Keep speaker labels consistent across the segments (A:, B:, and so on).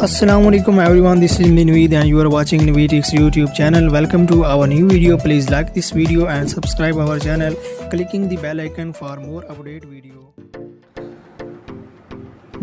A: Assalamualaikum everyone, this is Naveed and you are watching Naveed's YouTube channel. Welcome to our new video. Please like this video and subscribe our channel, clicking the bell icon for more update video.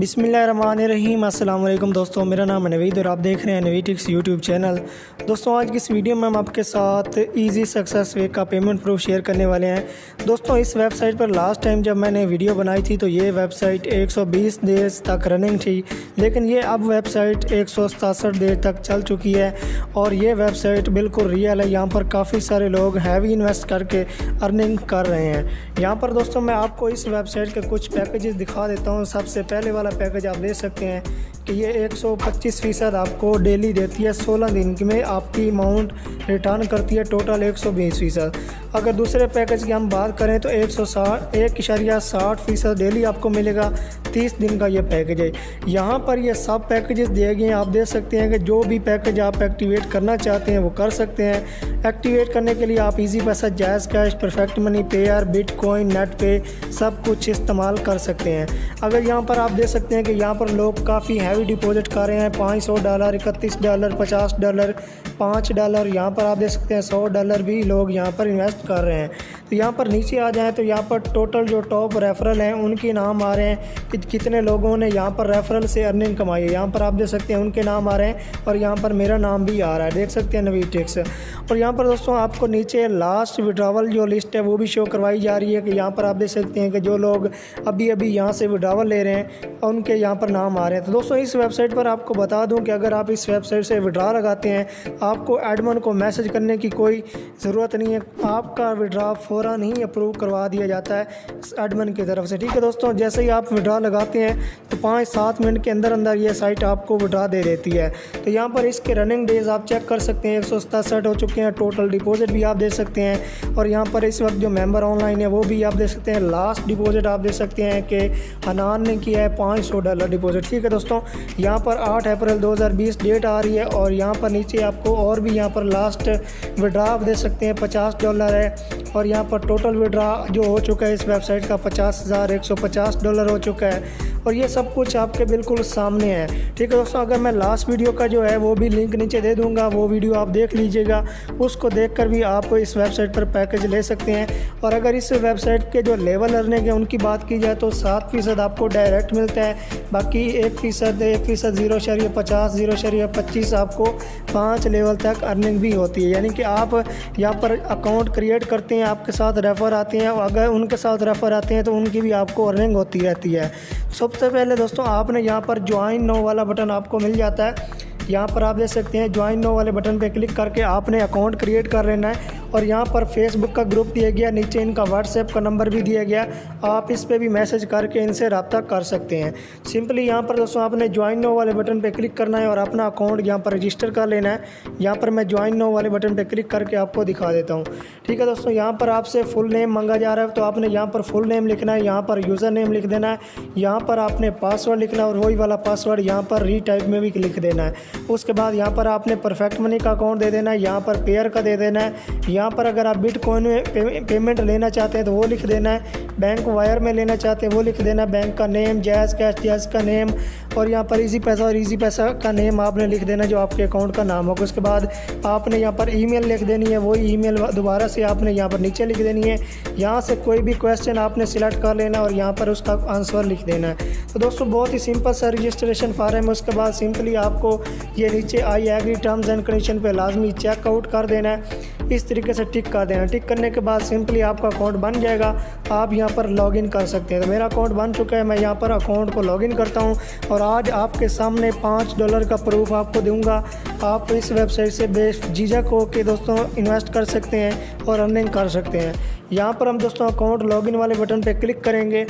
A: बिस्मिल्लाहिर्रहमानिर्रहीम। अस्सलाम वालेकुम दोस्तों, मेरा नाम है नवीद और आप देख रहे हैं नवीटिक्स यूट्यूब चैनल। दोस्तों आज की इस वीडियो में हम आपके साथ इजी सक्सेस वे का पेमेंट प्रूफ शेयर करने वाले हैं। दोस्तों इस वेबसाइट पर लास्ट टाइम जब मैंने वीडियो बनाई थी तो ये वेबसाइट 120 डेज़ तक रनिंग थी, लेकिन ये अब वेबसाइट 167 डेज तक चल चुकी है और ये वेबसाइट बिल्कुल रियल है। यहाँ पर काफ़ी सारे लोग हैवी इन्वेस्ट करके अर्निंग कर रहे हैं। यहाँ पर दोस्तों मैं आपको इस वेबसाइट के कुछ पैकेजेस दिखा देता हूँ। सबसे पहले वाला पैकेज आप देख सकते हैं कि ये 125% आपको डेली देती है। 16 दिन में आपकी अमाउंट रिटर्न करती है टोटल 120%। अगर दूसरे पैकेज की हम बात करें तो 1.60% डेली आपको मिलेगा। 30 दिन का ये पैकेज है। यहाँ पर ये सब पैकेजेस दिए गए हैं। आप देख सकते हैं कि जो भी पैकेज आप एक्टिवेट करना चाहते हैं वो कर सकते हैं। एक्टिवेट करने के लिए आप इजी पैसा, जायज़ cash, perfect money, pair, bitcoin, net पे सब कुछ इस्तेमाल कर सकते हैं। अगर यहाँ पर आप देख सकते हैं कि यहाँ पर लोग काफ़ी हैवी डिपॉजिट कर रहे हैं। $500, $31, $50, $5। यहाँ पर आप देख सकते हैं $100 भी लोग यहाँ पर इन्वेस्ट कर रहे हैं। तो यहाँ पर नीचे आ जाएँ तो यहाँ पर टोटल जो टॉप रेफरल हैं उनके नाम आ रहे हैं कि कितने लोगों ने यहाँ पर रेफरल से अर्निंग कमाई है। यहाँ पर आप देख सकते हैं उनके नाम आ रहे हैं और यहाँ पर मेरा नाम भी आ रहा है, देख सकते हैं नवीटिक्स। और यहाँ पर दोस्तों आपको नीचे लास्ट विड्रावल जो लिस्ट है वो भी शो करवाई जा रही है कि यहाँ पर आप देख सकते हैं कि जो लोग अभी यहाँ से विड्रावल ले रहे हैं उनके यहाँ पर नाम आ रहे हैं। तो दोस्तों इस वेबसाइट पर आपको बता दूं कि अगर आप इस वेबसाइट से विड्रा लगाते हैं आपको एडमिन को मैसेज करने की कोई ज़रूरत नहीं है। आपका विड्रा फ़ौरन ही अप्रूव करवा दिया जाता है एडमिन की तरफ से। ठीक है दोस्तों, जैसे ही आप विड्रा लगाते हैं तो 5-7 मिनट के अंदर अंदर ये साइट आपको विड्रा दे देती है। तो यहाँ पर इसके रनिंग डेज़ आप चेक कर सकते हैं, 167 हो चुके हैं। टोटल डिपॉजिट भी आप देख सकते हैं और यहाँ पर इस वक्त जो मेंबर ऑनलाइन है वो भी आप देख सकते हैं। लास्ट डिपॉजिट आप देख सकते हैं कि हनान ने किया है $500 डिपॉजिट। ठीक है दोस्तों, यहाँ पर 8 अप्रैल 2020 डेट आ रही है और यहाँ पर नीचे आपको और भी यहाँ पर लास्ट विड्रा आप देख सकते हैं $50 है और यहाँ पर टोटल विड्रा जो हो चुका है इस वेबसाइट का $50,150 हो चुका है और ये सब कुछ आपके बिल्कुल सामने है। ठीक है दोस्तों, अगर मैं लास्ट वीडियो का जो है वो भी लिंक नीचे दे दूंगा, वो वीडियो आप देख लीजिएगा। उसको देखकर भी आप इस वेबसाइट पर पैकेज ले सकते हैं। और अगर इस वेबसाइट के जो लेवल अर्निंग है उनकी बात की जाए तो 7% आपको डायरेक्ट मिलता है, बाकी 1%, 0.50, 0.25 आपको 5 लेवल तक अर्निंग भी होती है। यानी कि आप यहाँ पर अकाउंट क्रिएट करते हैं, आपके साथ रेफ़र आते हैं, अगर उनके साथ रेफ़र आते हैं तो उनकी भी आपको अर्निंग होती रहती है। सबसे पहले दोस्तों आपने यहाँ पर ज्वाइन नो वाला बटन आपको मिल जाता है। यहाँ पर आप देख सकते हैं ज्वाइन नो वाले बटन पे क्लिक करके आपने अकाउंट क्रिएट कर लेना है और यहाँ पर फेसबुक का ग्रुप दिया गया, नीचे इनका व्हाट्सएप का नंबर भी दिया गया। आप इस पे भी मैसेज करके इनसे रब्ता कर सकते हैं। सिंपली यहाँ पर दोस्तों आपने ज्वाइन नो वाले बटन पे क्लिक करना है और अपना अकाउंट यहाँ पर रजिस्टर कर लेना है। यहाँ पर मैं ज्वाइन नो वाले बटन पे क्लिक करके आपको दिखा देता हूँ। ठीक है दोस्तों, यहाँ पर आपसे फुल नेम मांगा जा रहा है तो आपने यहाँ पर फुल नेम लिखना है, यहाँ पर यूज़र नेम लिख देना है, यहाँ पर आपने पासवर्ड लिखना है और वही वाला पासवर्ड यहाँ पर रीटाइप में भी लिख देना है। उसके बाद यहाँ पर आपने परफेक्ट मनी का अकाउंट दे देना है, यहाँ पर पेयर का दे देना है। यहाँ पर अगर आप बिटकॉइन में पेमेंट लेना चाहते हैं तो वो लिख देना है, बैंक वायर में लेना चाहते हैं वो लिख देना है, बैंक का नेम, जायज़ कैश, जायज़ का नेम और यहाँ पर इजी पैसा और इजी पैसा का नेम आपने लिख देना जो आपके अकाउंट का नाम होगा। उसके बाद आपने यहाँ पर ईमेल लिख देनी है, वही ईमेल दोबारा से आपने यहाँ पर नीचे लिख देनी है। यहाँ से कोई भी क्वेश्चन आपने सिलेक्ट कर लेना और यहाँ पर उसका आंसर लिख देना है। तो दोस्तों बहुत ही सिंपल सा रजिस्ट्रेशन फॉर्म है। उसके बाद सिंपली आपको ये नीचे I agree terms and condition पे लाजमी चेकआउट कर देना है। इस तरीके से टिक कर देना। टिक करने के बाद सिंपली आपका अकाउंट बन जाएगा, आप यहाँ पर लॉगिन कर सकते हैं। तो मेरा अकाउंट बन चुका है, मैं यहाँ पर अकाउंट को लॉगिन करता हूँ और आज आपके सामने $5 का प्रूफ आपको दूंगा। आप इस वेबसाइट से बेझिझक हो के दोस्तों इन्वेस्ट कर सकते हैं और अर्निंग कर सकते हैं। यहाँ पर हम दोस्तों अकाउंट लॉगिन वाले बटन पर क्लिक करेंगे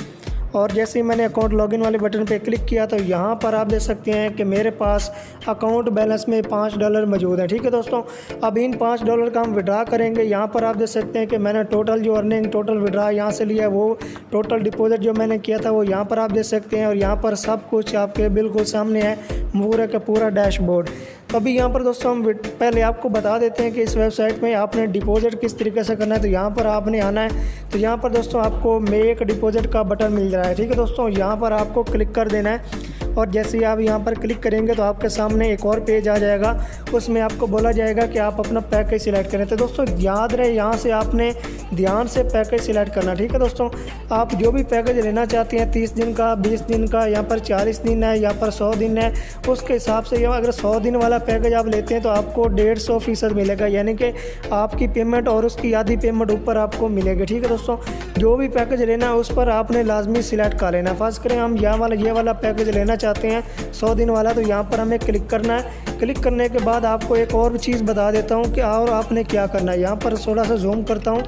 A: और जैसे ही मैंने अकाउंट लॉगिन वाले बटन पे क्लिक किया तो यहाँ पर आप देख सकते हैं कि मेरे पास अकाउंट बैलेंस में $5 मौजूद है। ठीक है दोस्तों, अब इन $5 का हम विड्रा करेंगे। यहाँ पर आप देख सकते हैं कि मैंने टोटल जो अर्निंग, टोटल विड्रा यहाँ से लिया है, वो टोटल डिपॉजिट जो मैंने किया था वो यहाँ पर आप देख सकते हैं और यहाँ पर सब कुछ आपके बिल्कुल सामने है, पूरा का पूरा डैशबोर्ड। तो अभी यहाँ पर दोस्तों हम पहले आपको बता देते हैं कि इस वेबसाइट में आपने डिपॉजिट किस तरीके से करना है। तो यहाँ पर आपने आना है, तो यहाँ पर दोस्तों आपको मेक डिपॉजिट का बटन मिल रहा है। ठीक है दोस्तों, यहाँ पर आपको क्लिक कर देना है और जैसे ही आप यहाँ पर क्लिक करेंगे तो आपके सामने एक और पेज आ जाएगा, उसमें आपको बोला जाएगा कि आप अपना पैकेज सिलेक्ट करें। तो दोस्तों याद रहे यहाँ से आपने ध्यान से पैकेज सिलेक्ट करना, ठीक है दोस्तों। आप जो भी पैकेज लेना चाहते हैं 30 दिन का, 20 दिन का, यहाँ पर 40 दिन है, यहाँ पर 100 दिन है, उसके हिसाब से अगर 100 दिन वाला पैकेज आप लेते हैं तो आपको 150% मिलेगा, यानी कि आपकी पेमेंट और उसकी आधी पेमेंट ऊपर आपको मिलेगी, ठीक है दोस्तों। जो भी पैकेज लेना है उस पर आपने लाजमी सिलेक्ट कर लेना। फर्ज करें हम ये वाला पैकेज लेना चाहते हैं 100 दिन वाला, तो यहाँ पर हमें क्लिक करना है। क्लिक करने के बाद आपको एक और चीज़ बता देता हूँ कि और आपने क्या करना है। यहाँ पर थोड़ा सा जूम करता हूँ।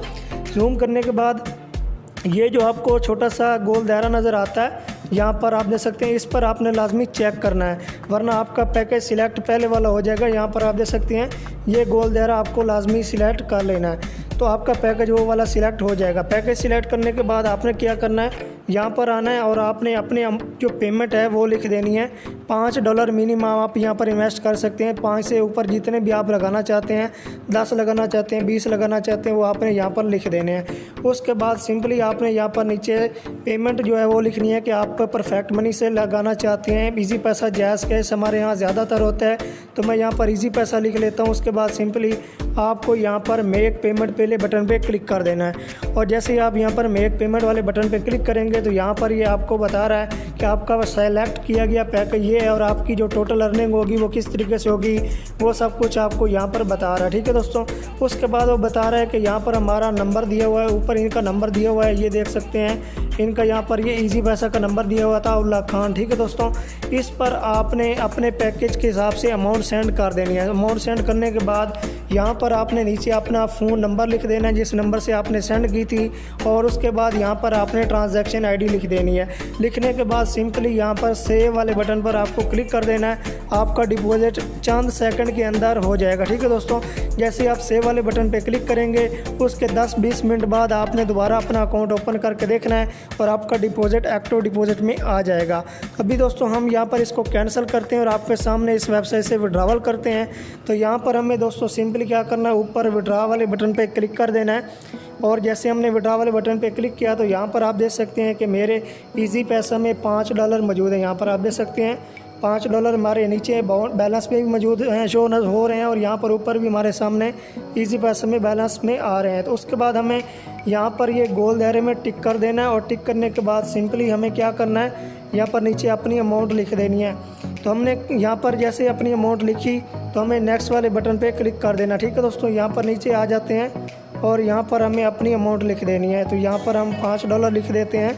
A: जूम करने के बाद ये जो आपको छोटा सा गोल दायरा नज़र आता है, यहाँ पर आप देख सकते हैं, इस पर आपने लाजमी चेक करना है, वरना आपका पैकेज सिलेक्ट पहले वाला हो जाएगा। यहाँ पर आप देख सकते हैं ये गोल दायरा आपको लाजमी सिलेक्ट कर लेना है, तो आपका पैकेज वो वाला सिलेक्ट हो जाएगा। पैकेज सिलेक्ट करने के बाद आपने क्या करना है, यहाँ पर आना है और आपने अपने जो पेमेंट है वो लिख देनी है। $5 मिनिमम आप यहाँ पर इन्वेस्ट कर सकते हैं। 5 से ऊपर जितने भी आप लगाना चाहते हैं, 10 लगाना चाहते हैं, 20 लगाना चाहते हैं, वो आपने यहाँ पर लिख देने हैं। उसके बाद सिंपली आपने यहाँ पर नीचे पेमेंट जो है वो लिखनी है कि आप परफेक्ट मनी से लगाना चाहते हैं, इजी पैसा, जैज़ कैश हमारे यहाँ ज़्यादातर होता है, तो मैं यहाँ पर इजी पैसा लिख लेता हूँ। उसके बाद सिंपली आपको यहाँ पर मेक पेमेंट पहले बटन पे क्लिक कर देना है, और जैसे ही आप यहाँ पर मेक पेमेंट वाले बटन पे क्लिक करेंगे तो यहाँ पर ये आपको बता रहा है कि आपका सेलेक्ट किया गया पैकेज ये है और आपकी जो टोटल अर्निंग होगी वो किस तरीके से होगी, वो सब कुछ आपको यहाँ पर बता रहा है, ठीक है दोस्तों। उसके बाद वो बता रहा है कि यहाँ पर हमारा नंबर दिया हुआ है, ऊपर इनका नंबर दिया हुआ है, ये देख सकते हैं इनका यहाँ पर ये इजी पैसा का नंबर दिया हुआ था, उल्ला खान, ठीक है दोस्तों। इस पर आपने अपने पैकेज के हिसाब से अमाउंट सेंड कर देनी है। अमाउंट सेंड करने के बाद यहाँ पर आपने नीचे अपना फ़ोन नंबर लिख देना है जिस नंबर से आपने सेंड की थी, और उसके बाद यहाँ पर आपने ट्रांजैक्शन आईडी लिख देनी है। लिखने के बाद सिंपली यहाँ पर सेव वाले बटन पर आपको क्लिक कर देना है। आपका डिपॉजिट चंद सेकंड के अंदर हो जाएगा, ठीक है दोस्तों। जैसे आप सेव वाले बटन पर क्लिक करेंगे उसके 10-20 मिनट बाद आपने दोबारा अपना अकाउंट ओपन करके देखना है और आपका डिपॉजिट एक्टिव डिपॉजिट में आ जाएगा। अभी दोस्तों हम यहाँ पर इसको कैंसिल करते हैं और आपके सामने इस वेबसाइट से विड्रॉवल करते हैं। तो यहाँ पर हमें दोस्तों सिंपली क्या करना है, ऊपर विड्रॉ वाले बटन पे क्लिक कर देना है, और जैसे हमने विड्रॉ वाले बटन पे क्लिक किया तो यहाँ पर आप देख सकते हैं कि मेरे इजी पैसा में $5 मौजूद है। यहाँ पर आप देख सकते हैं $5 हमारे नीचे बैलेंस में भी मौजूद हैं, शो हो रहे हैं, और यहाँ पर ऊपर भी हमारे सामने इजी पैसे में बैलेंस में आ रहे हैं। तो उसके बाद हमें यहाँ पर ये गोल दायरे में टिक कर देना है, और टिक करने के बाद सिंपली हमें क्या करना है, यहाँ पर नीचे अपनी अमाउंट लिख देनी है। तो हमने यहाँ पर जैसे अपनी अमाउंट लिखी तो हमें नेक्स्ट वाले बटन पे क्लिक कर देना, ठीक है दोस्तों। यहाँ पर नीचे आ जाते हैं और यहाँ पर हमें अपनी अमाउंट लिख देनी है। तो यहाँ पर हम $5 लिख देते हैं,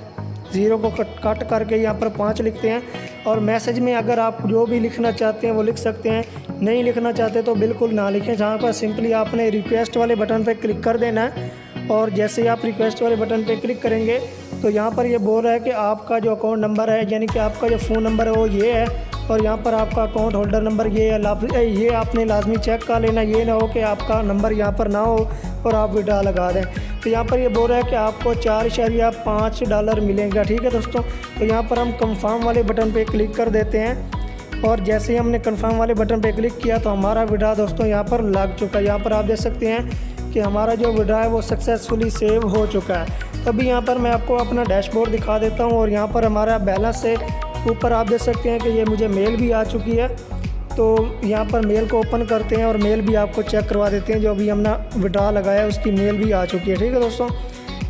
A: 0 को कट करके यहाँ पर 5 लिखते हैं, और मैसेज में अगर आप जो भी लिखना चाहते हैं वो लिख सकते हैं, नहीं लिखना चाहते तो बिल्कुल ना लिखें। जहाँ पर सिंपली आपने रिक्वेस्ट वाले बटन पर क्लिक कर देना है, और जैसे ही आप रिक्वेस्ट वाले बटन पर क्लिक करेंगे तो यहाँ पर ये बोल रहा है कि आपका जो अकाउंट नंबर है, यानी कि आपका जो फ़ोन नंबर है वो ये है, और यहाँ पर आपका अकाउंट होल्डर नंबर ये है। ये आपने लाजमी चेक कर लेना, ये ना हो कि आपका नंबर यहाँ पर ना हो और आप विड्रॉ लगा दें। तो यहाँ पर ये बोल रहा है कि आपको $4.5 मिलेंगे, ठीक है दोस्तों। तो यहाँ पर हम कंफर्म वाले बटन पे क्लिक कर देते हैं, और जैसे ही हमने कंफर्म वाले बटन पे क्लिक किया तो हमारा विड्रॉ दोस्तों यहाँ पर लग चुका है। यहाँ पर आप देख सकते हैं कि हमारा जो विड्रॉ है वो सक्सेसफुली सेव हो चुका है। तभी यहाँ पर मैं आपको अपना डैशबोर्ड दिखा देता हूँ, और यहाँ पर हमारा बैलेंस है ऊपर आप देख सकते हैं कि ये मुझे मेल भी आ चुकी है। तो यहाँ पर मेल को ओपन करते हैं और मेल भी आपको चेक करवा देते हैं, जो अभी हमने विड्रॉ लगाया है उसकी मेल भी आ चुकी है, ठीक है दोस्तों।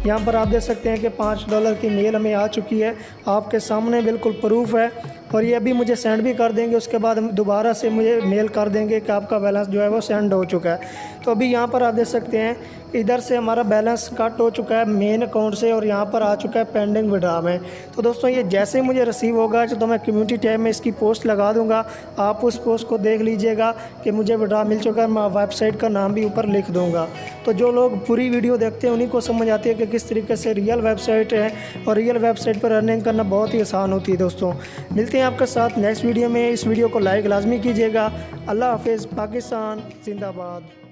A: यहाँ पर आप देख सकते हैं कि $5 की मेल हमें आ चुकी है, आपके सामने बिल्कुल प्रूफ है, और ये अभी मुझे सेंड भी कर देंगे। उसके बाद हम दोबारा से मुझे मेल कर देंगे कि आपका बैलेंस जो है वो सेंड हो चुका है। तो अभी यहाँ पर आप देख सकते हैं इधर से हमारा बैलेंस कट हो चुका है मेन अकाउंट से, और यहाँ पर आ चुका है पेंडिंग विड्रॉ में। तो दोस्तों ये जैसे मुझे रिसीव होगा तो मैं कम्युनिटी टैब में इसकी पोस्ट लगा दूंगा, आप उस पोस्ट को देख लीजिएगा कि मुझे विड्रॉ मिल चुका है। मैं वेबसाइट का नाम भी ऊपर लिख दूंगा, तो जो लोग पूरी वीडियो देखते हैं उन्हीं को समझ आती है कि किस तरीके से रियल वेबसाइट है, और रियल वेबसाइट पर अर्निंग करना बहुत ही आसान होती है। दोस्तों मिलते हैं आपके साथ नेक्स्ट वीडियो में। इस वीडियो को लाइक लाजमी कीजिएगा। अल्लाह हाफिज़। पाकिस्तान जिंदाबाद।